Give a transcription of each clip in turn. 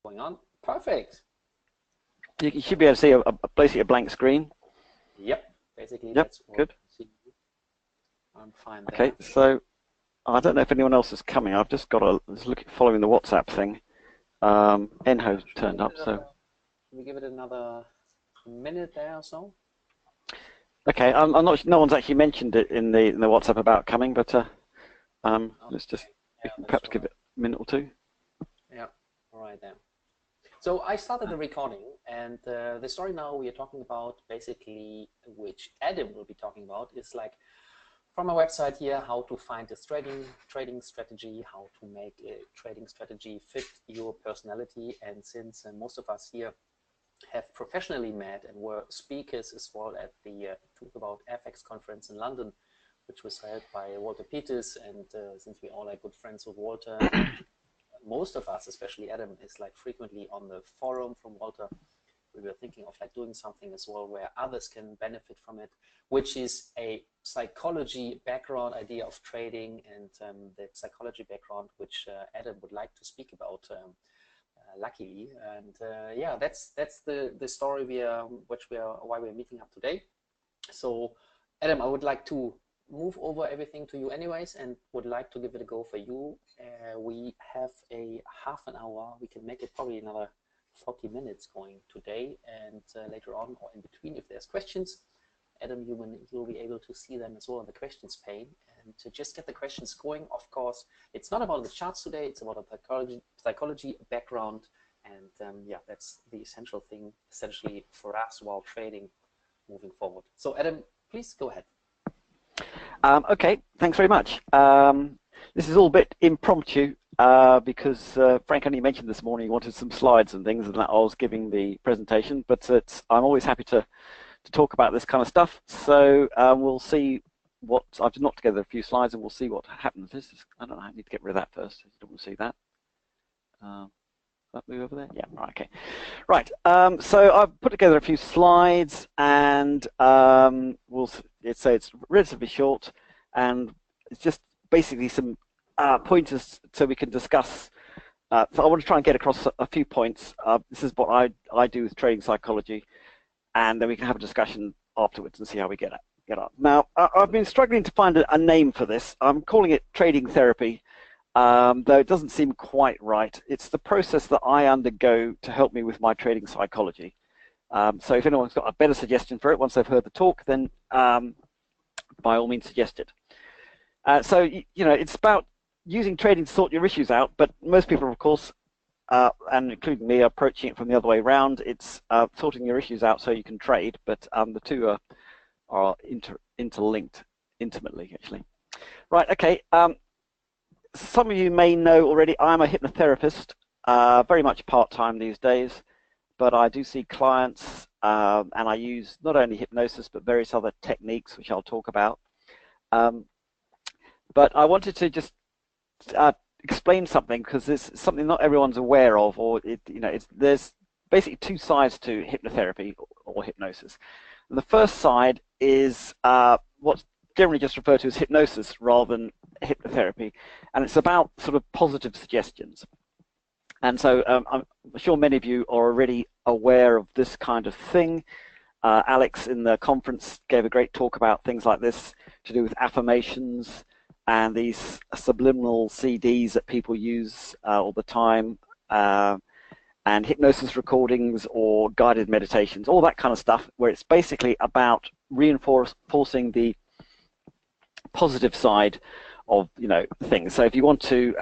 going on. Perfect. You should be able to see basically a blank screen. Yep. Basically, Yep, that's what good. I see. I'm fine Okay, there. so I don't know if anyone else is coming. I've just got to look following the WhatsApp thing. Enho turned up, so. Can we give it another minute there or so? Okay, I'm not. No one's actually mentioned it in the WhatsApp about coming, but let's just perhaps give it a minute or two. Yeah, all right then. So I started the recording, and the story now we are talking about, basically, which Adam will be talking about, is like from a website here, how to find this trading strategy, how to make a trading strategy fit your personality. And since most of us here have professionally met and were speakers as well at the Talk About FX conference in London, which was held by Walter Peters, and since we all are good friends with Walter, most of us, especially Adam, is like frequently on the forum from Walter. We were thinking of like doing something as well where others can benefit from it, which is a psychology background idea of trading, and the psychology background which Adam would like to speak about, luckily. And yeah, that's the story why we're meeting up today. So Adam, I would like to move over everything to you anyways, and would like to give it a go for you. We have a half an hour. We can make it probably another 40 minutes going today, and later on or in between, if there's questions, Adam, you'll be able to see them as well in the questions pane, and to just get the questions going. Of course, it's not about the charts today, it's about a psychology background, and yeah, that's the essential thing essentially for us while trading moving forward. So Adam, please go ahead. Okay, thanks very much. This is all a bit impromptu because Frank only mentioned this morning he wanted some slides and things, and that I was giving the presentation. But I'm always happy to talk about this kind of stuff. So we'll see what I've knocked together a few slides, and we'll see what happens. I don't know. I need to get rid of that first. I don't want to see that. That move over there? Yeah, right, okay. Right, so I've put together a few slides, and it's relatively short, and it's just basically some pointers so we can discuss. So I want to try and get across a few points. This is what I do with trading psychology, and then we can have a discussion afterwards and see how we get on. Now, I've been struggling to find a name for this. I'm calling it trading therapy. Though it doesn't seem quite right. It's the process that I undergo to help me with my trading psychology. So if anyone's got a better suggestion for it once they've heard the talk, then by all means suggest it. So, you know, it's about using trading to sort your issues out, but most people, of course, and including me, are approaching it from the other way around. It's sorting your issues out so you can trade, but the two are interlinked intimately, actually. Right, okay. Some of you may know already, I'm a hypnotherapist, very much part-time these days, but I do see clients, and I use not only hypnosis, but various other techniques, which I'll talk about. But I wanted to just explain something, because it's something not everyone's aware of, or there's basically two sides to hypnotherapy or hypnosis. And the first side is what's generally just referred to as hypnosis rather than hypnotherapy, and it's about sort of positive suggestions. And so I'm sure many of you are already aware of this kind of thing. Alex in the conference gave a great talk about things like this to do with affirmations and these subliminal CDs that people use all the time, and hypnosis recordings or guided meditations, all that kind of stuff, where it's basically about reinforcing the positive side of things. So if you want to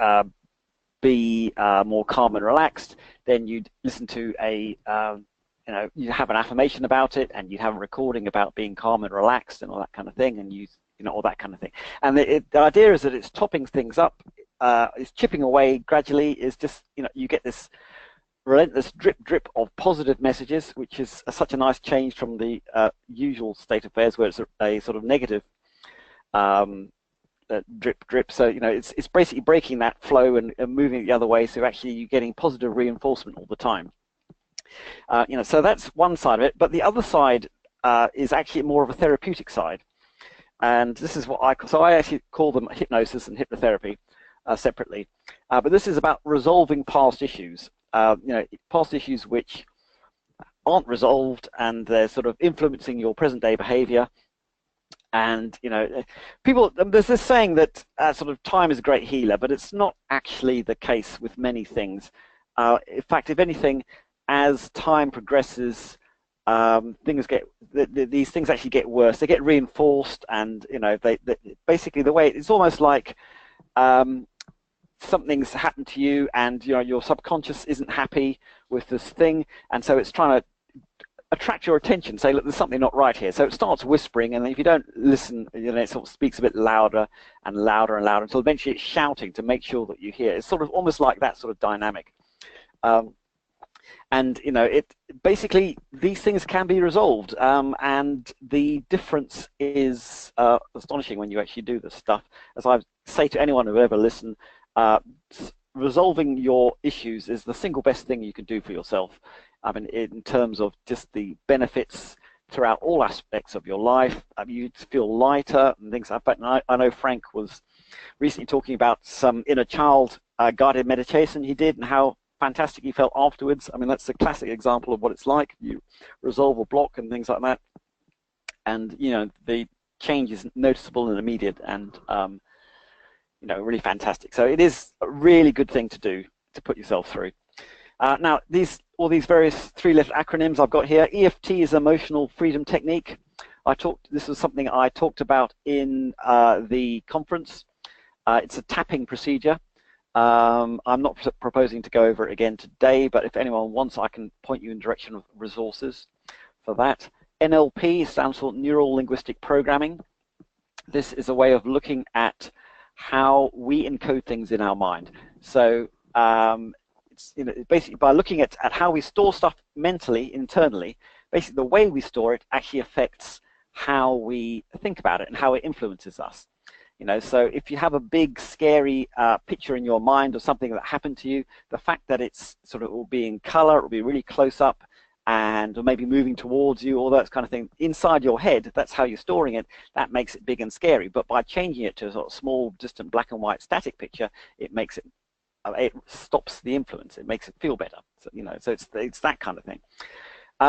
be more calm and relaxed, then you'd listen to you have an affirmation about it, and you'd have a recording about being calm and relaxed and all that kind of thing, and all that kind of thing. And the idea is that it's topping things up, it's chipping away gradually. Is just you get this relentless drip of positive messages, which is such a nice change from the usual state of affairs where it's a sort of negative drip. So it's basically breaking that flow and moving it the other way. So actually you're getting positive reinforcement all the time. So that's one side of it. But the other side is actually more of a therapeutic side, and this is what I actually call them hypnosis and hypnotherapy separately. But this is about resolving past issues. past issues which aren't resolved, and they're sort of influencing your present day behavior. And people, there's this saying that sort of time is a great healer, but it's not actually the case with many things. In fact, if anything, as time progresses, these things actually get worse. They get reinforced, and they basically, the way it's almost like something's happened to you, and your subconscious isn't happy with this thing, and so it's trying to attract your attention, say, look, there's something not right here. So it starts whispering, and if you don't listen, it sort of speaks a bit louder and louder and louder until eventually it's shouting to make sure that you hear. It's sort of almost like that sort of dynamic. And it basically, these things can be resolved, and the difference is astonishing when you actually do this stuff. As I say to anyone who will ever listen, resolving your issues is the single best thing you can do for yourself. I mean, in terms of just the benefits throughout all aspects of your life. You feel lighter and things like that. And I know Frank was recently talking about some inner child guided meditation he did, and how fantastic he felt afterwards. I mean, that's a classic example of what it's like. You resolve a block and things like that, and the change is noticeable and immediate, and really fantastic. So it is a really good thing to do, to put yourself through. Now, all these various three-letter acronyms I've got here. EFT is Emotional Freedom Technique. This was something I talked about in the conference. It's a tapping procedure. I'm not proposing to go over it again today, but if anyone wants, I can point you in the direction of resources for that. NLP stands for Neural Linguistic Programming. This is a way of looking at how we encode things in our mind. So basically by looking at how we store stuff mentally, internally, basically the way we store it actually affects how we think about it and how it influences us. So if you have a big scary picture in your mind of something that happened to you, the fact that it's sort of will be in color, it will be really close up, and or maybe moving towards you, all that kind of thing inside your head, that's how you're storing it. That makes it big and scary. But by changing it to a sort of small, distant, black and white static picture, it makes it stops the influence. It makes it feel better. So, so it's that kind of thing.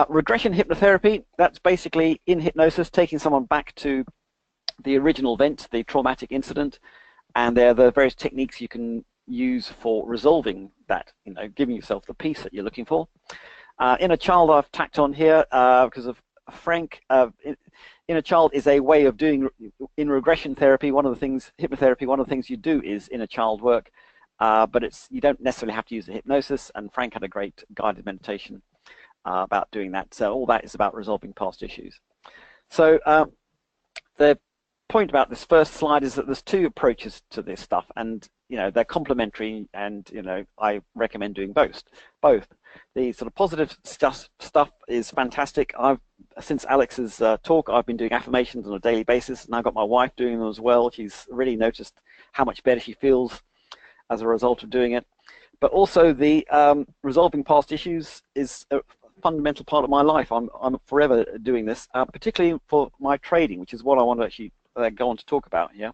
Regression hypnotherapy, that's basically in hypnosis, taking someone back to the original event, the traumatic incident, and there are the various techniques you can use for resolving that, giving yourself the peace that you're looking for. Inner child I've tacked on here because of Frank. Inner child is a way of doing, in regression therapy, hypnotherapy, one of the things you do is inner child work, but you don't necessarily have to use the hypnosis, and Frank had a great guided meditation about doing that. So all that is about resolving past issues. So the point about this first slide is that there's two approaches to this stuff, and they're complementary, and I recommend doing both. The sort of positive stuff is fantastic. Since Alex's talk, I've been doing affirmations on a daily basis, and I've got my wife doing them as well. She's really noticed how much better she feels as a result of doing it. But also the resolving past issues is a fundamental part of my life. I'm forever doing this, particularly for my trading, which is what I want to actually go on to talk about here.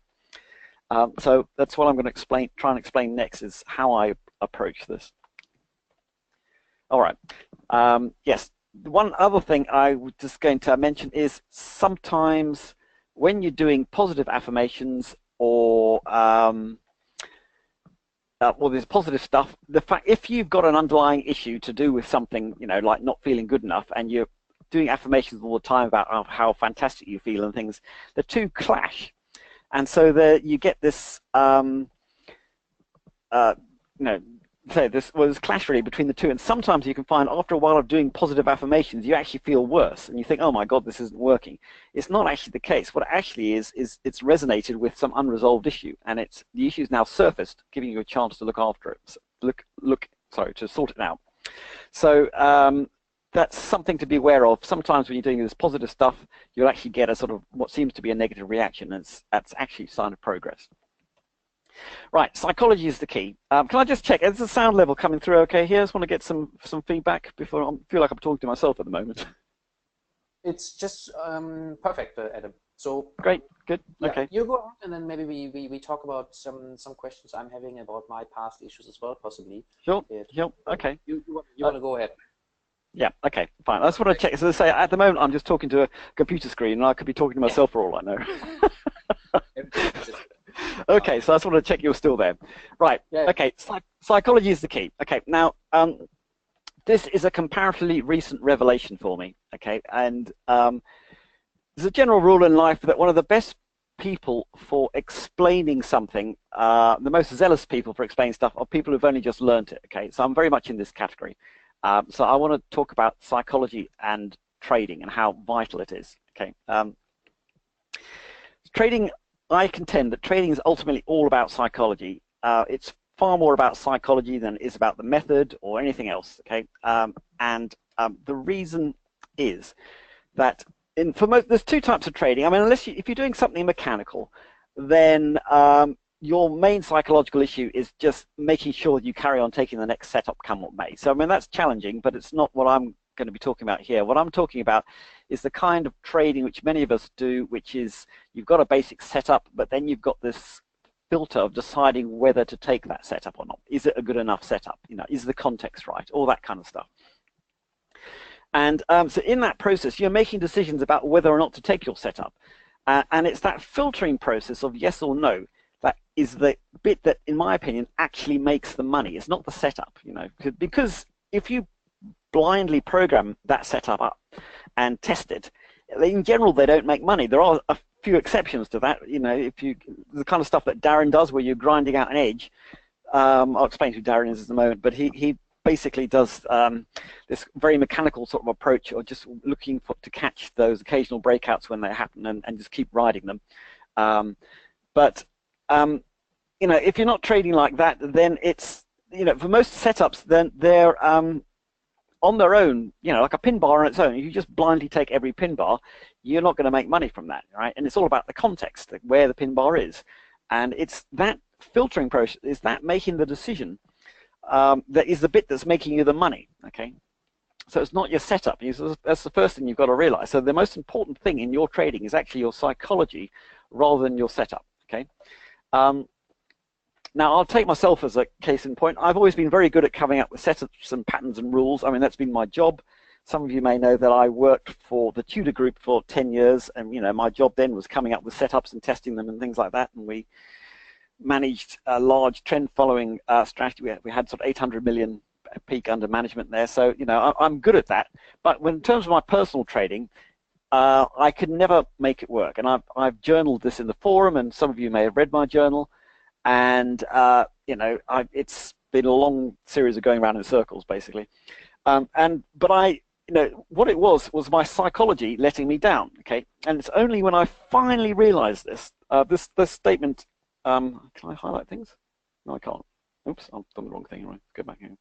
So that's what I'm going to try and explain next, is how I approach this. All right. Yes. One other thing I was just going to mention is sometimes when you're doing positive affirmations or this positive stuff, the fact if you've got an underlying issue to do with something, like not feeling good enough, and you're doing affirmations all the time about how fantastic you feel and things, the two clash, and so you get this this clash really between the two. And sometimes you can find after a while of doing positive affirmations, you actually feel worse, and you think, oh my God, this isn't working. It's not actually the case. What it actually is it's resonated with some unresolved issue, and the issue is now surfaced, giving you a chance to look after it, to sort it out. So that's something to be aware of. Sometimes when you're doing this positive stuff, you'll actually get a sort of what seems to be a negative reaction, and that's actually a sign of progress. Right, psychology is the key. Can I just check, is the sound level coming through okay here? I just want to get some feedback before I feel like I'm talking to myself at the moment. It's just perfect, Adam. So Great. Good. yeah, Okay. you go on, and then maybe we talk about some questions I'm having about my past issues as well, possibly. Sure. If Sure. Okay. you want to go ahead. Yeah. Okay. Fine. That's what I check. So, say at the moment I'm just talking to a computer screen, and I could be talking to myself for all I know. Everything's just Okay. So I just want to check you're still there. Right. yeah. Okay. Psychology is the key. Okay. Now, this is a comparatively recent revelation for me. Okay. And there's a general rule in life that one of the best people for explaining something, the most zealous people for explaining stuff, are people who've only just learned it. Okay, so I'm very much in this category. So I want to talk about psychology and trading and how vital it is. Okay, trading. I contend that trading is ultimately all about psychology. It's far more about psychology than it is about the method or anything else. Okay, the reason is that there's two types of trading. I mean, if you're doing something mechanical, then your main psychological issue is just making sure that you carry on taking the next setup, come what may. So I mean, that's challenging, but it's not what I'm going to be talking about here. What I'm talking about is the kind of trading which many of us do, which is you've got a basic setup, but then you've got this filter of deciding whether to take that setup or not. Is it a good enough setup? You know, is the context right? All that kind of stuff. And so in that process, you're making decisions about whether or not to take your setup. And it's that filtering process of yes or no that is the bit that, in my opinion, actually makes the money. It's not the setup, you know, because if you blindly program that setup up and test it, in general, they don't make money. There are a few exceptions to that. You know, the kind of stuff that Darren does where you're grinding out an edge, I'll explain who Darren is in a moment, but he basically does this very mechanical sort of approach, or just looking to catch those occasional breakouts when they happen and just keep riding them. But you know, if you're not trading like that, then it's, you know, for most setups, then they're on their own, you know, like a pin bar on its own. If you just blindly take every pin bar, you're not going to make money from that, right? And it's all about the context, where the pin bar is. And it's that filtering process, is that making the decision that is the bit that's making you the money, okay? So it's not your setup. That's the first thing you've got to realize. So the most important thing in your trading is actually your psychology rather than your setup, okay? Now, I'll take myself as a case in point. I've always been very good at coming up with setups and patterns and rules. I mean, that's been my job. Some of you may know that I worked for the Tudor Group for 10 years, and, you know, my job then was coming up with setups and testing them and things like that, and we managed a large trend following strategy. We had sort of 800 million peak under management there. So, you know, I'm good at that. But in terms of my personal trading, I could never make it work. And I've journaled this in the forum, and some of you may have read my journal. And, you know, it's been a long series of going around in circles, basically. But you know, what it was my psychology letting me down, okay? And it's only when I finally realized this, this statement, can I highlight things? No, I can't. Oops, I've done the wrong thing. Right, go back here.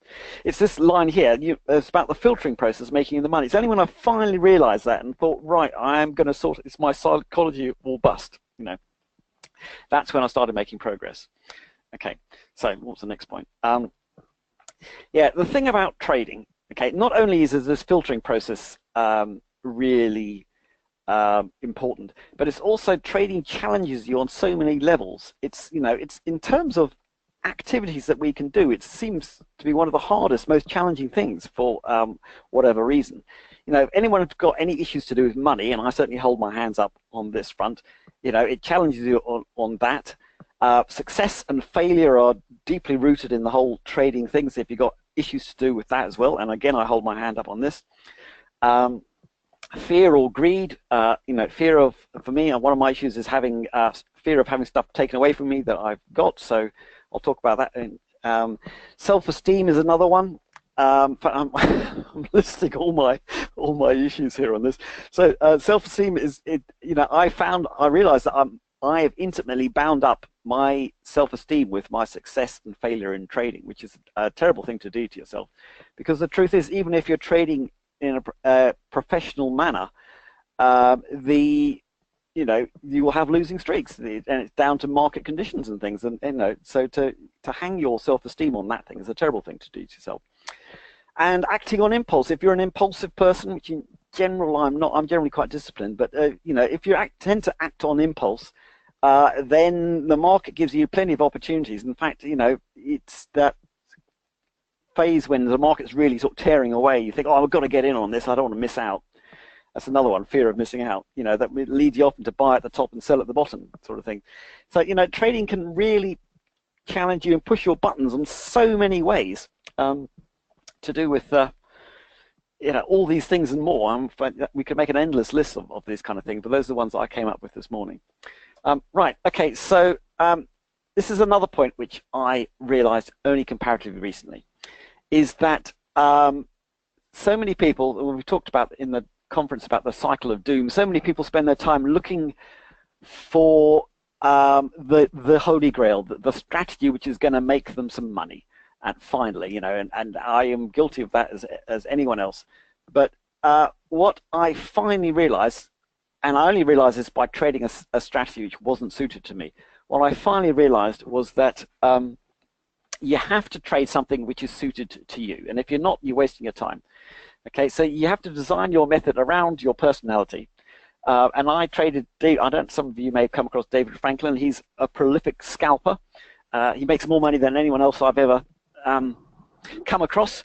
It's this line here. It's about the filtering process, making you the money. It's only when I finally realized that and thought, right, I am going to sort it. It's my psychology will bust, you know. That's when I started making progress. Okay, so what's the next point? Yeah, the thing about trading, okay, not only is this filtering process really important, but it's also trading challenges you on so many levels. It's, you know, it's in terms of activities that we can do, it seems to be one of the hardest, most challenging things for whatever reason. You know, if anyone has got any issues to do with money, and I certainly hold my hands up on this front, you know, it challenges you on that. Success and failure are deeply rooted in the whole trading things. If you've got issues to do with that as well, and again, I hold my hand up on this. Fear or greed, you know, fear of, for me, one of my issues is having fear of having stuff taken away from me that I've got. So I'll talk about that. Self-esteem is another one. I'm listing all my issues here on this. So self-esteem is, you know, I realized that I have intimately bound up my self-esteem with my success and failure in trading, which is a terrible thing to do to yourself, because the truth is, even if you're trading in a professional manner, you know, you will have losing streaks, and it's down to market conditions and things, and you know, so to hang your self-esteem on that thing is a terrible thing to do to yourself. And acting on impulse, if you're an impulsive person, which general, I'm generally quite disciplined, but you know, if you tend to act on impulse, then the market gives you plenty of opportunities. In fact, you know, it's that phase when the market's really sort of tearing away. You think, oh, I've got to get in on this. I don't want to miss out. That's another one, fear of missing out. You know, that leads you often to buy at the top and sell at the bottom, sort of thing. So, you know, trading can really challenge you and push your buttons in so many ways, to do with, you know, all these things and more. We could make an endless list of these kind of things, but those are the ones that I came up with this morning. Right, okay, so this is another point which I realized only comparatively recently, is that so many people, we talked about in the conference about the cycle of doom, so many people spend their time looking for the holy grail, the strategy which is going to make them some money. And finally, you know, and I am guilty of that as anyone else. But what I finally realized, and I only realized this by trading a strategy which wasn't suited to me, what I finally realized was that you have to trade something which is suited to you. And if you're not, you're wasting your time. Okay, so you have to design your method around your personality. And I traded, some of you may have come across David Franklin. He's a prolific scalper. He makes more money than anyone else I've ever come across.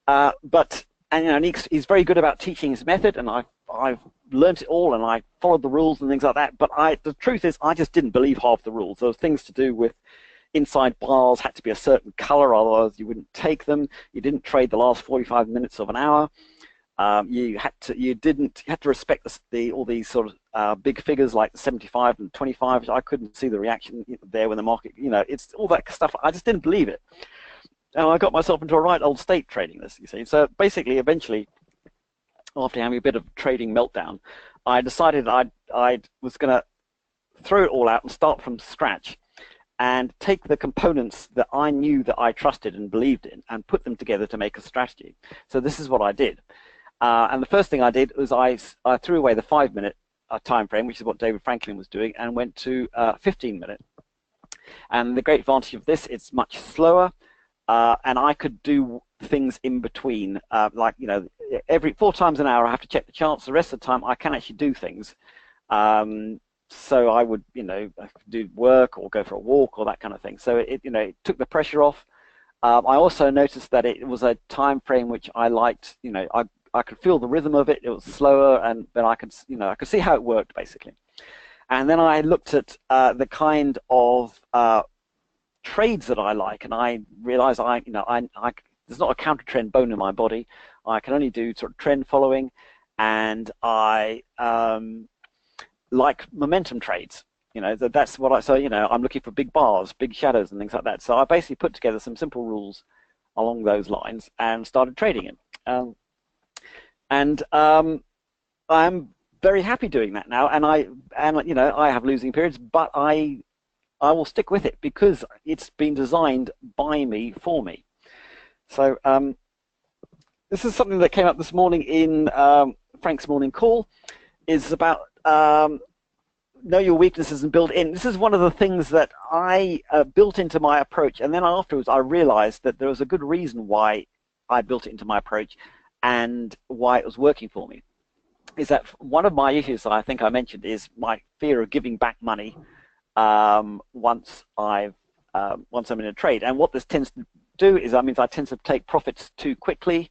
And he's very good about teaching his method, and I've learned it all, and I followed the rules and things like that. But the truth is, I just didn't believe half the rules. There were things to do with inside bars had to be a certain color, otherwise you wouldn't take them. You didn't trade the last 45 minutes of an hour. You had to respect all these sort of big figures like 75 and 25. I couldn't see the reaction there when the market, you know, it's all that stuff. I just didn't believe it. And I got myself into a right old state trading this, you see. So basically, eventually, after having a bit of trading meltdown, I decided I was going to throw it all out and start from scratch and take the components that I knew that I trusted and believed in and put them together to make a strategy. So this is what I did. And the first thing I did was I threw away the 5-minute time frame, which is what David Franklin was doing, and went to 15-minute. And the great advantage of this, it's much slower. And I could do things in between, like, you know, every 4 times an hour I have to check the charts. The rest of the time I can actually do things. So I would, you know, do work or go for a walk or that kind of thing. So it took the pressure off. I also noticed that it was a time frame which I liked. You know, I could feel the rhythm of it. It was slower, but I could see how it worked basically. And then I looked at the kind of trades that I like, and I realized there's not a counter trend bone in my body. I can only do sort of trend following, and I like momentum trades. You know, that's what I'm looking for big bars, big shadows, and things like that. So I basically put together some simple rules along those lines and started trading it. I'm very happy doing that now, and I have losing periods, but I will stick with it because it's been designed by me for me. So this is something that came up this morning in Frank's morning call. Is about know your weaknesses and build in. This is one of the things that I built into my approach, and then afterwards I realized that there was a good reason why I built it into my approach and why it was working for me. Is that one of my issues that I think I mentioned is my fear of giving back money once I'm in a trade. And what this tends to do is I tend to take profits too quickly,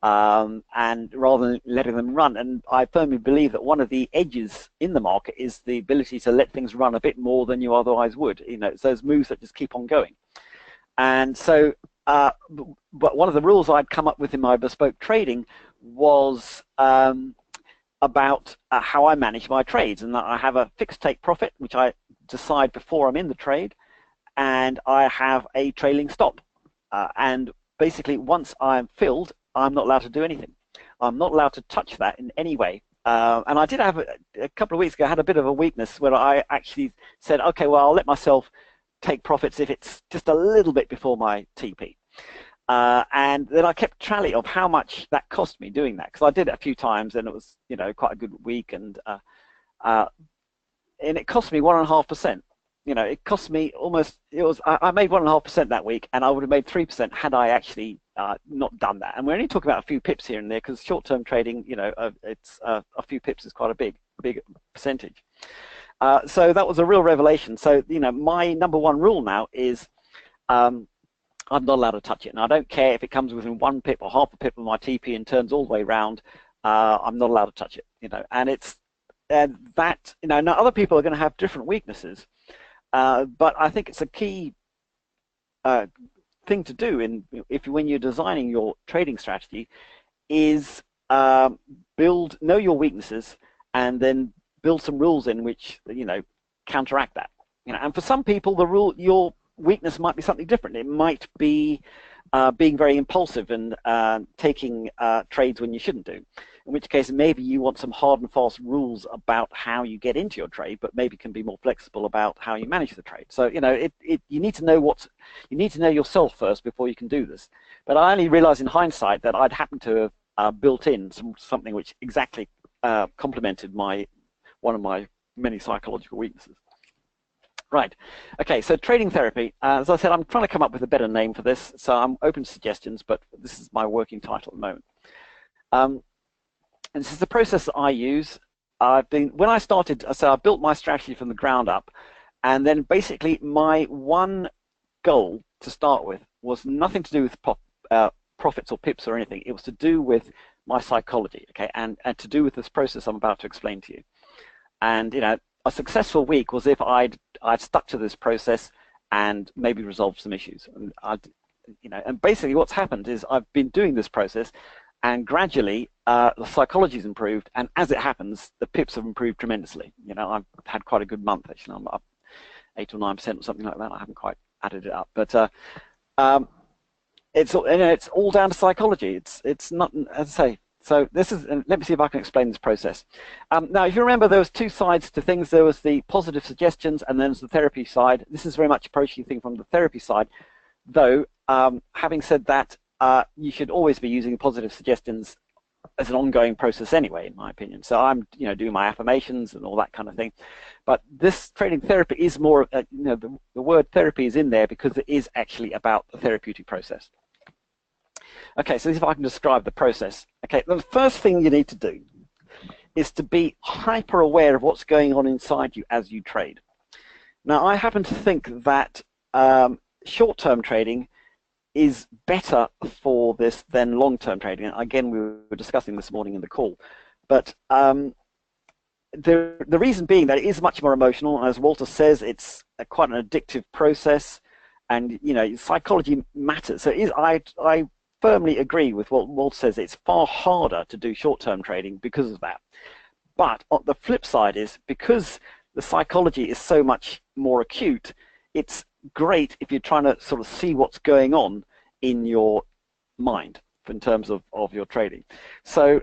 and rather than letting them run. And I firmly believe that one of the edges in the market is the ability to let things run a bit more than you otherwise would. You know, it's those moves that just keep on going. And so, but one of the rules I'd come up with in my bespoke trading was about how I manage my trades, and that I have a fixed take profit, which I decide before I'm in the trade, and I have a trailing stop. And basically, once I'm filled, I'm not allowed to do anything. I'm not allowed to touch that in any way. And I did have a couple of weeks ago, I had a bit of a weakness where I actually said, okay, well, I'll let myself take profits if it's just a little bit before my TP. And then I kept tally of how much that cost me doing that, because I did it a few times and it was, you know, quite a good week, and it cost me 1.5%. You know, it cost me almost, I made 1.5% that week, and I would have made 3% had I actually not done that. And we're only talking about a few pips here and there, because short-term trading, you know, it's a few pips is quite a big percentage. So that was a real revelation. So, you know, my number one rule now is I'm not allowed to touch it. And I don't care if it comes within 1 pip or half a pip of my TP and turns all the way around. I'm not allowed to touch it, you know. And it's that, you know, now other people are going to have different weaknesses. But I think it's a key thing to do when you're designing your trading strategy is know your weaknesses, and then build some rules in which, you know, counteract that. You know, and for some people, your weakness might be something different. It might be being very impulsive and taking trades when you shouldn't do. In which case, maybe you want some hard and fast rules about how you get into your trade, but maybe can be more flexible about how you manage the trade. So, you know, you need to know yourself first before you can do this. But I only realized in hindsight that I'd happened to have built in something which exactly complemented one of my many psychological weaknesses. Right. Okay, so trading therapy. As I said, I'm trying to come up with a better name for this, so I'm open to suggestions, but this is my working title at the moment. And this is the process that I use. When I started, so I built my strategy from the ground up, and then basically my one goal to start with was nothing to do with profits or pips or anything. It was to do with my psychology, okay, and to do with this process I'm about to explain to you. And, you know, a successful week was if I'd stuck to this process and maybe resolved some issues. And you know, and basically what's happened is I've been doing this process, and gradually the psychology's improved, and as it happens, the pips have improved tremendously. You know, I've had quite a good month actually. I'm up 8 or 9% or something like that. I haven't quite added it up, but it's all down to psychology. It's not, as I say. So this is, let me see if I can explain this process. Now, if you remember, there was two sides to things. There was the positive suggestions, and then there's the therapy side. This is very much approaching things from the therapy side, though. Having said that, you should always be using positive suggestions as an ongoing process anyway, in my opinion. So I'm, you know, doing my affirmations and all that kind of thing. But this trading therapy is more, you know, the word therapy is in there because it is actually about the therapeutic process. Okay, so if I can describe the process. Okay, the first thing you need to do is to be hyper aware of what's going on inside you as you trade. Now, I happen to think that short-term trading is better for this than long-term trading. Again, we were discussing this morning in the call. But the reason being that it is much more emotional, and as Walter says, it's quite an addictive process, and, you know, psychology matters. So it is, I firmly agree with what Walter says. It's far harder to do short-term trading because of that. But on the flip side is, because the psychology is so much more acute, it's great if you're trying to sort of see what's going on in your mind in terms of your trading. So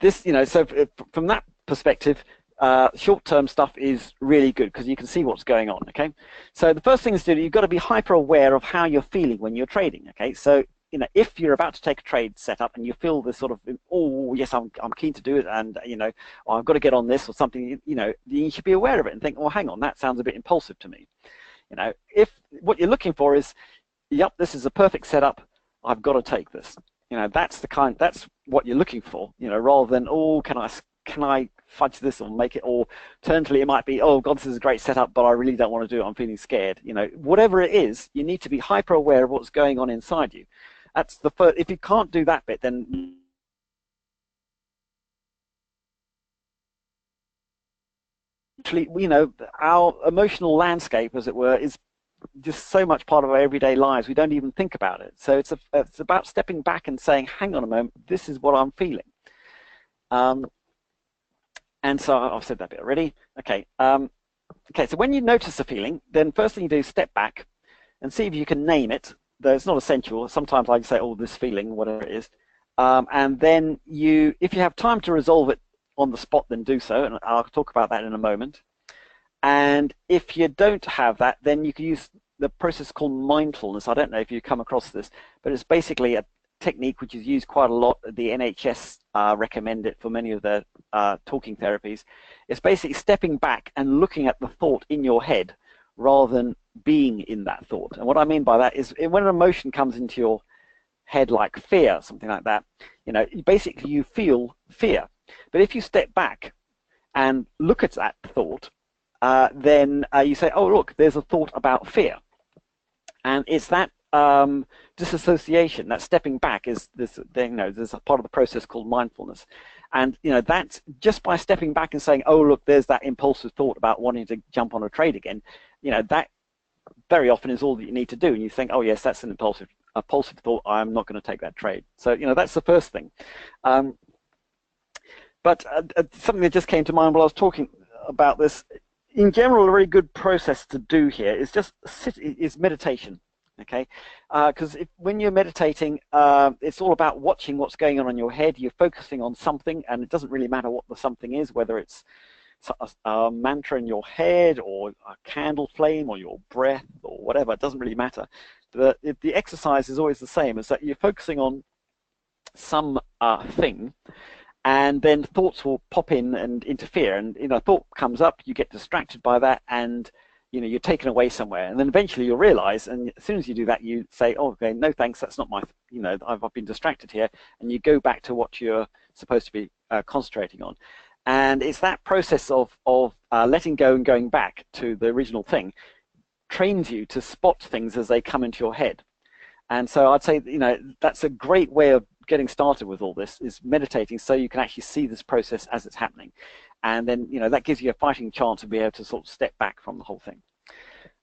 this, you know, so from that perspective, short-term stuff is really good because you can see what's going on. Okay, so the first thing is to do, you've got to be hyper aware of how you're feeling when you're trading. Okay, so, you know, if you're about to take a trade setup and you feel this sort of, oh yes, I'm keen to do it, and, you know, oh, I've got to get on this or something, you know, you should be aware of it and think, well, hang on, that sounds a bit impulsive to me. You know, if what you're looking for is, yep, this is a perfect setup, I've got to take this. You know, that's what you're looking for. You know, rather than, oh, can I fudge this or make it, or alternatively it might be, oh God, this is a great setup, but I really don't want to do it, I'm feeling scared. You know, whatever it is, you need to be hyper aware of what's going on inside you. That's the first. If you can't do that bit, then actually, you know, our emotional landscape, as it were, is just so much part of our everyday lives, we don't even think about it. So it's about stepping back and saying, hang on a moment, this is what I'm feeling. And so I've said that bit already. Okay. Okay, so when you notice a feeling, then first thing you do is step back and see if you can name it. Though it's not essential. Sometimes I can say, oh, this feeling, whatever it is. And then if you have time to resolve it on the spot, then do so. And I'll talk about that in a moment. And if you don't have that, then you can use the process called mindfulness. I don't know if you come across this, but it's basically a technique which is used quite a lot at the NHS recommend it for many of their talking therapies. It's basically stepping back and looking at the thought in your head rather than being in that thought. And what I mean by that is when an emotion comes into your head, like fear, something like that, you know, basically you feel fear. But if you step back and look at that thought, then you say, oh, look, there's a thought about fear. And it's that disassociation, that stepping back is this, you know, there's a part of the process called mindfulness. And, you know, that's just by stepping back and saying, oh, look, there's that impulsive thought about wanting to jump on a trade again. You know, that very often is all that you need to do. And you think, oh, yes, that's an impulsive thought. I'm not going to take that trade. So, you know, that's the first thing. But something that just came to mind while I was talking about this, in general, a very good process to do here is just is meditation. Okay, because when you're meditating, it's all about watching what's going on in your head. You're focusing on something, and it doesn't really matter what the something is, whether it's a mantra in your head or a candle flame or your breath or whatever. It doesn't really matter. The exercise is always the same, is that you're focusing on some thing, and then thoughts will pop in and interfere, and you know, a thought comes up, you get distracted by that, and you know, you're taken away somewhere, and then eventually you'll realize, and as soon as you do that, you say, oh, okay, no thanks, that's not my, you know, I've been distracted here, and you go back to what you're supposed to be concentrating on. And it's that process of letting go and going back to the original thing trains you to spot things as they come into your head. And so I'd say, you know, that's a great way of getting started with all this, is meditating, so you can actually see this process as it's happening. And then, you know, that gives you a fighting chance to be able to sort of step back from the whole thing.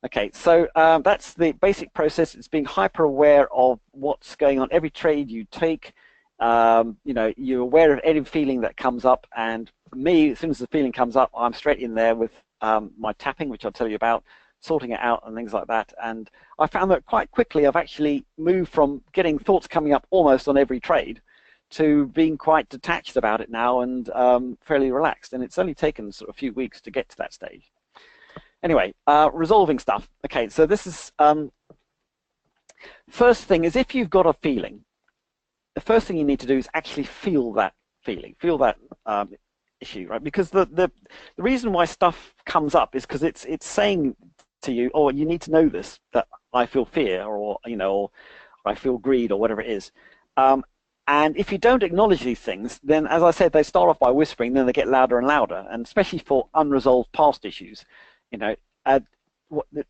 Okay, so that's the basic process. It's being hyper aware of what's going on. Every trade you take, you know, you're aware of any feeling that comes up. And for me, as soon as the feeling comes up, I'm straight in there with my tapping, which I'll tell you about, sorting it out and things like that. And I found that quite quickly I've actually moved from getting thoughts coming up almost on every trade to being quite detached about it now and fairly relaxed. And it's only taken sort of a few weeks to get to that stage. Anyway, resolving stuff. Okay, so this is, first thing is, if you've got a feeling, the first thing you need to do is actually feel that feeling, feel that issue, right? Because the reason why stuff comes up is because it's saying to you, oh, you need to know this, that I feel fear, or, you know, or I feel greed, or whatever it is. And if you don't acknowledge these things, then, as I said, they start off by whispering, then they get louder and louder. And especially for unresolved past issues, you know,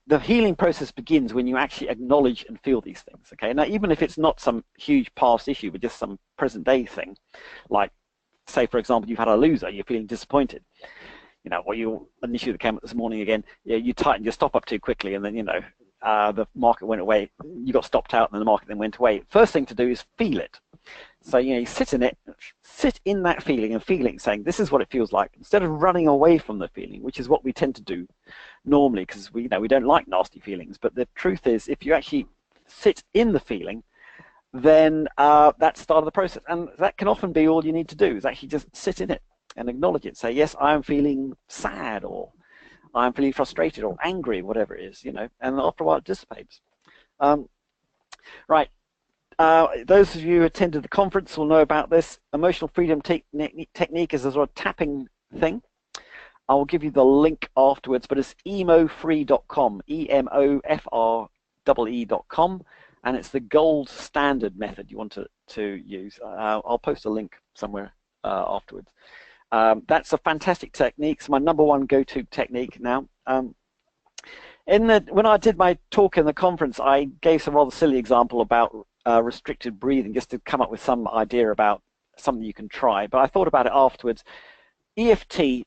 the healing process begins when you actually acknowledge and feel these things. Okay, now even if it's not some huge past issue, but just some present day thing, like, say, for example, you've had a loser, you're feeling disappointed. You know, or an issue that came up this morning again, you tightened your stop up too quickly, and then, you know, the market went away, you got stopped out, and then the market then went away. First thing to do is feel it. So, you know, you sit in it, sit in that feeling and feeling, saying, this is what it feels like, instead of running away from the feeling, which is what we tend to do normally, because we, you know, we don't like nasty feelings. But the truth is, if you actually sit in the feeling, then that's the start of the process. And that can often be all you need to do, is actually just sit in it and acknowledge it. Say, yes, I'm feeling sad, or I'm feeling frustrated or angry, whatever it is, you know, and after a while it dissipates. Right. Those of you who attended the conference will know about this. Emotional freedom technique is a sort of tapping thing. I will give you the link afterwards, but it's emofree.com, emofree.com, and it's the gold standard method you want to use. I'll post a link somewhere afterwards. That's a fantastic technique. It's my #1 go-to technique now. When I did my talk in the conference, I gave some rather silly example about restricted breathing, just to come up with some idea about something you can try. But I thought about it afterwards. EFT,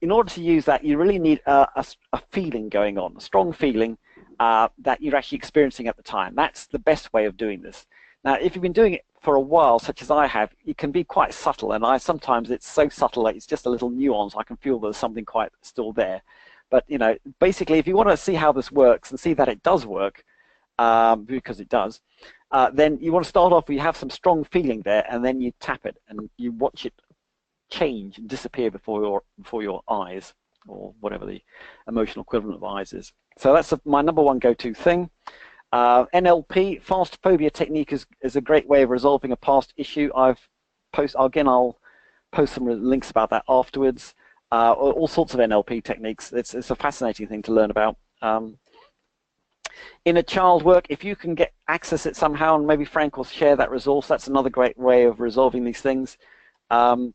in order to use that, you really need a feeling going on, a strong feeling that you're actually experiencing at the time. That's the best way of doing this. Now, if you've been doing it for a while, such as I have, it can be quite subtle, and sometimes it's so subtle that it's just a little nuance. I can feel there's something quite still there. But, you know, basically, if you want to see how this works and see that it does work, because it does, then you want to start off, you have some strong feeling there, and then you tap it and you watch it change and disappear before your eyes, or whatever the emotional equivalent of eyes is. So that's my #1 go-to thing. NLP, fast phobia technique, is a great way of resolving a past issue. I've post, again, I'll post some links about that afterwards. All sorts of NLP techniques. It's a fascinating thing to learn about. Inner child work, if you can access it somehow, and maybe Frank will share that resource, that's another great way of resolving these things. So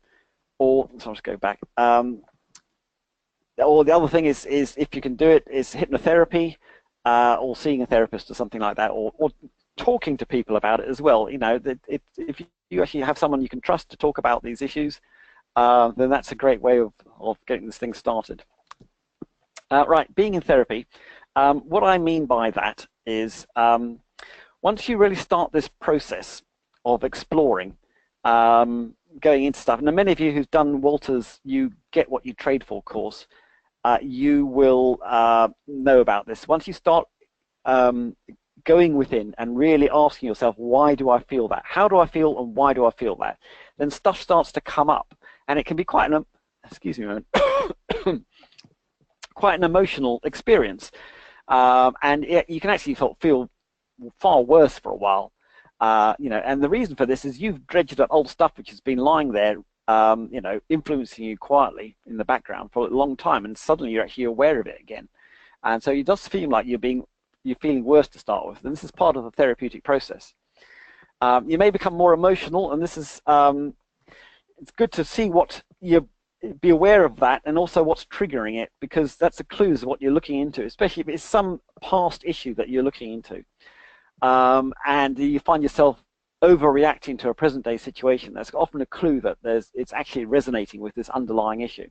I'll just go back. Or the other thing is if you can do it, is hypnotherapy, or seeing a therapist or something like that, or talking to people about it as well. You know, if you actually have someone you can trust to talk about these issues, then that's a great way of getting this thing started. Right, being in therapy. What I mean by that is once you really start this process of exploring, going into stuff, and many of you who've done Walter's You Get What You Trade For course, you will know about this. Once you start going within and really asking yourself, why do I feel that? How do I feel and why do I feel that? Then stuff starts to come up, and it can be quite an, excuse me a moment, quite an emotional experience. And you can actually feel far worse for a while, you know. And the reason for this is you've dredged up old stuff which has been lying there, you know, influencing you quietly in the background for a long time, and suddenly you're actually aware of it again. And so it does feel like you're feeling worse to start with, and this is part of the therapeutic process. You may become more emotional, and this is it's good to see what you be aware of that, and also what's triggering it, because that's a clue of what you're looking into, especially if it's some past issue that you're looking into, and you find yourself overreacting to a present day situation. That's often a clue that it's actually resonating with this underlying issue.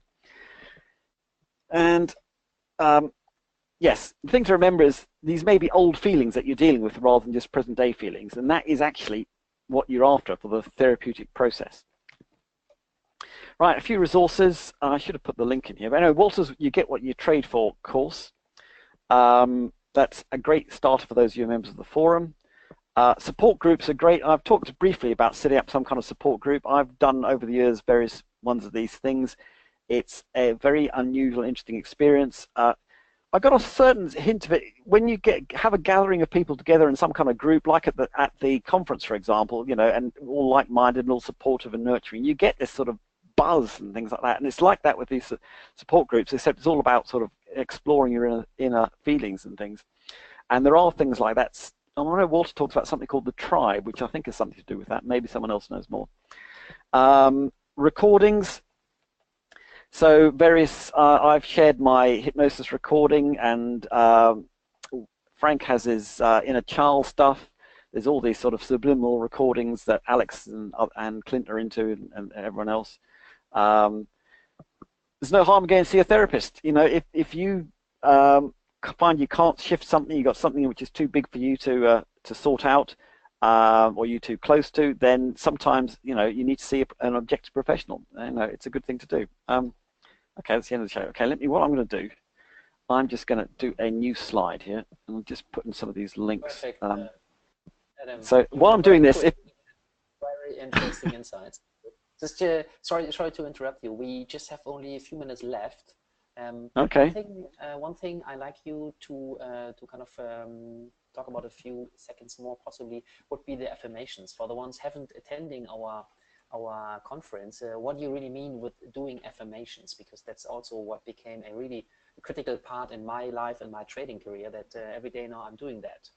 And yes, the thing to remember is these may be old feelings that you're dealing with rather than just present day feelings, and that is actually what you're after for the therapeutic process. Right, a few resources. I should have put the link in here. But anyway, Walter's You Get What You Trade For course. That's a great starter for those of you members of the forum. Support groups are great. I've talked briefly about setting up some kind of support group. I've done over the years various ones of these things. It's a very unusual, interesting experience. I got a certain hint of it when you have a gathering of people together in some kind of group, like at the conference, for example, you know, and all like-minded and all supportive and nurturing. You get this sort of buzz and things like that, and it's like that with these support groups, except it's all about sort of exploring your inner feelings and things. And there are things like that. I know Walter talks about something called the tribe, which I think has something to do with that. Maybe someone else knows more. Recordings. So various, I've shared my hypnosis recording, and Frank has his inner child stuff. There's all these sort of subliminal recordings that Alex and Clint are into, and everyone else. There's no harm going to see a therapist. You know, if you find you can't shift something, you got something which is too big for you to sort out, or you're too close to, then sometimes, you know, you need to see an objective professional. You know, it's a good thing to do. Okay, that's the end of the show. Okay, what I'm going to do, I'm just going to do a new slide here, and I'm just putting some of these links. Perfect. Adam, so while I'm doing this, very interesting insights. Just sorry to interrupt you. We just have only a few minutes left. Okay. One thing I like you to kind of talk about a few seconds more possibly would be the affirmations. For the ones haven't attending our conference, what do you really mean with doing affirmations? Because that's also what became a really critical part in my life and my trading career, that every day now I'm doing that.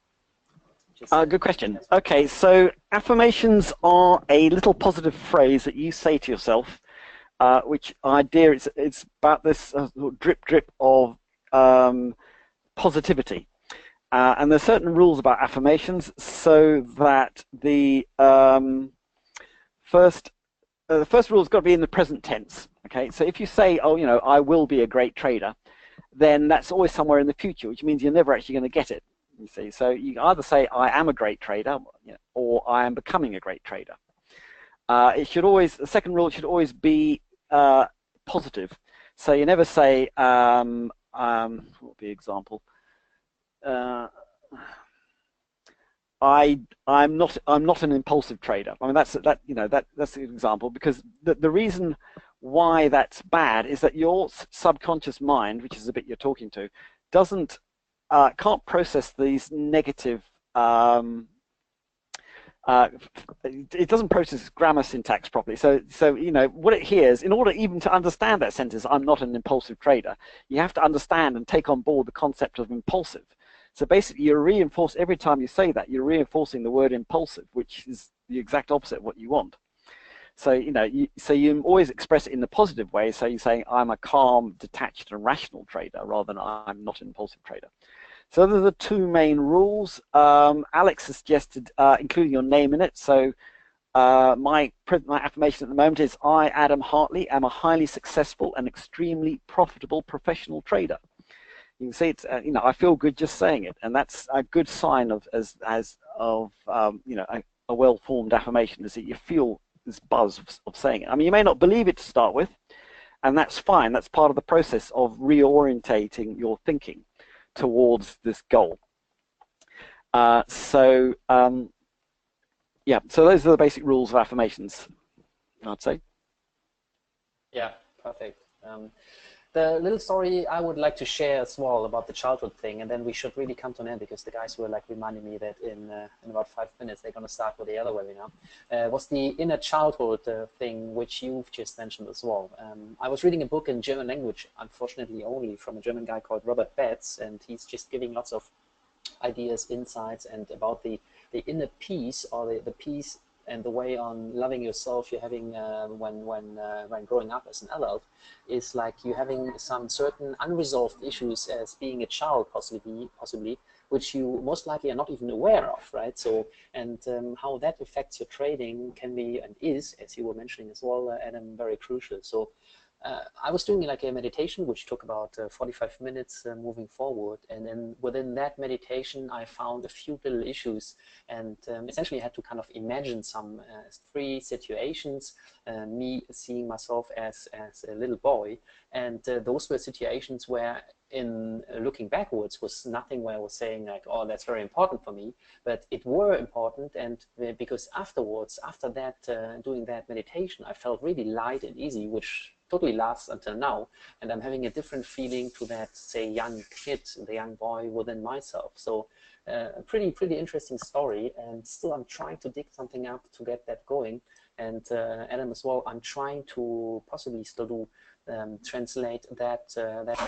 Good question. Okay, so affirmations are a little positive phrase that you say to yourself, which idea it's about this drip drip of positivity. And there's certain rules about affirmations, so that the first rule has got to be in the present tense. Okay, so if you say, oh, you know, I will be a great trader, then that's always somewhere in the future, which means you're never actually going to get it. You see, so you either say I am a great trader, or I am becoming a great trader. It should always, the second rule should always be positive. So you never say, what would be an example? I'm not an impulsive trader. I mean, that's the example, because the reason why that's bad is that your subconscious mind, which is the bit you're talking to, can't process these negative it doesn't process grammar syntax properly. So you know what it hears. In order even to understand that sentence, I'm not an impulsive trader, you have to understand and take on board the concept of impulsive. So basically, you reinforce every time you say that, you're reinforcing the word impulsive, which is the exact opposite of what you want. So you know, you always express it in the positive way. So you're saying I'm a calm, detached, and rational trader, rather than I'm not an impulsive trader. So those are the two main rules. Alex has suggested including your name in it. So my affirmation at the moment is I, Adam Hartley, am a highly successful and extremely profitable professional trader. You can see it's you know, I feel good just saying it, and that's a good sign of you know, a well-formed affirmation, is that you feel this buzz of saying it. I mean, you may not believe it to start with, and that's fine. That's part of the process of reorientating your thinking towards this goal. Yeah, so those are the basic rules of affirmations, I'd say. Yeah, perfect. The little story I would like to share as well about the childhood thing, and then we should really come to an end, because the guys were like reminding me that in about 5 minutes they're going to start with the other webinar, was the inner childhood thing, which you've just mentioned as well. I was reading a book in German language, unfortunately only, from a German guy called Robert Betz, and he's just giving lots of ideas, insights, and about the inner peace, or the peace and the way on loving yourself you're having when growing up as an adult, is like you having some certain unresolved issues as being a child, possibly, which you most likely are not even aware of, right? So, and how that affects your trading can be, and is, as you were mentioning as well, Adam, very crucial. So I was doing like a meditation which took about 45 minutes moving forward, and then within that meditation I found a few little issues, and essentially I had to kind of imagine some 3 situations, me seeing myself as a little boy, and those were situations where, in looking backwards, was nothing where I was saying like, oh, that's very important for me, but it were important, and because afterwards, after that, doing that meditation, I felt really light and easy, which totally lasts until now, and I'm having a different feeling to that, say, young kid, the young boy within myself. So a pretty interesting story, and still I'm trying to dig something up to get that going. And Adam as well, I'm trying to possibly still do translate that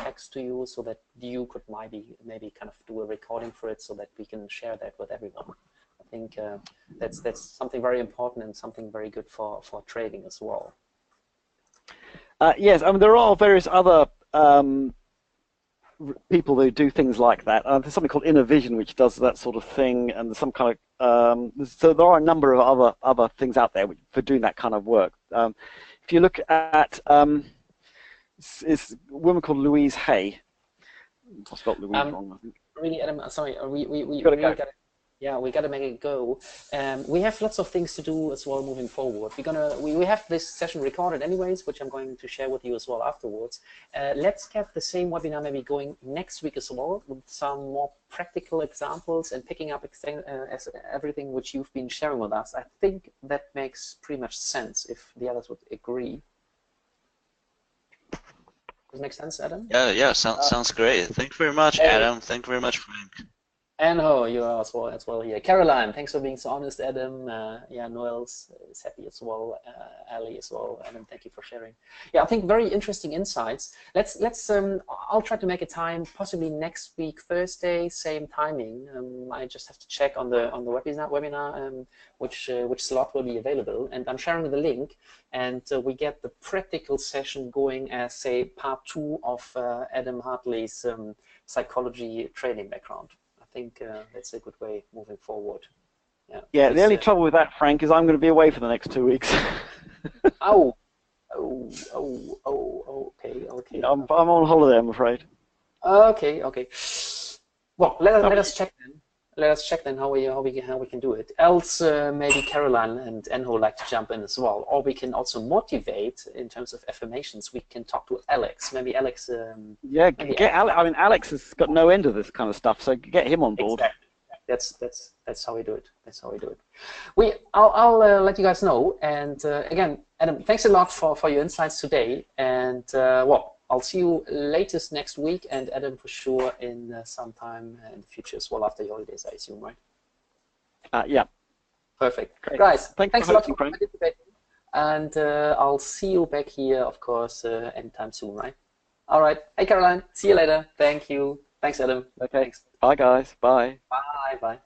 text to you, so that you could maybe kind of do a recording for it, so that we can share that with everyone. I think that's something very important and something very good for trading as well. Yes, I mean, there are various other people who do things like that. There's something called Inner Vision, which does that sort of thing, and there's some kind of so there are a number of other things out there for doing that kind of work. If you look at it's a woman called Louise Hay. I spelled Louise wrong, I think. Really, Adam, sorry, we really got yeah, we got to make it go. We have lots of things to do as well moving forward. We have this session recorded anyways, which I'm going to share with you as well afterwards. Let's get the same webinar maybe going next week as well, with some more practical examples and picking up everything which you've been sharing with us. I think that makes pretty much sense, if the others would agree. Does it make sense, Adam? Yeah, sounds great. Thank you very much, Adam. Thank you very much, Frank. And you are as well here. Caroline, thanks for being so honest, Adam. Yeah, Noel's is happy as well. Ali as well. Adam, thank you for sharing. Yeah, I think very interesting insights. Let's I'll try to make a time, possibly next week, Thursday, same timing. I just have to check on the webinar which slot will be available, and I'm sharing the link, and we get the practical session going as, say, part 2 of Adam Hartley's psychology trading background. I think that's a good way moving forward. Yeah, the only trouble with that, Frank, is I'm going to be away for the next 2 weeks. Okay. I'm on holiday, I'm afraid. Okay. Well, let us check then. Let us check then how we can do it. Else, maybe Caroline and Enho like to jump in as well, or we can also motivate in terms of affirmations. We can talk to Alex. Maybe Alex. Yeah, get Alex. I mean, Alex has got no end of this kind of stuff, so get him on board. Exactly. That's how we do it. That's how we do it. I'll let you guys know. And again, Adam, thanks a lot for your insights today. And well, I'll see you latest next week, and Adam for sure in some time in the future as well, after your holidays, I assume, right? Yeah. Perfect. Great. Guys, Thanks thanks for a lot hosting, for Frank. participating. And I'll see you back here, of course, anytime soon, right? All right. Hey, Caroline. See you later. Thank you. Thanks, Adam. Okay. Thanks. Bye, guys. Bye. Bye. Bye.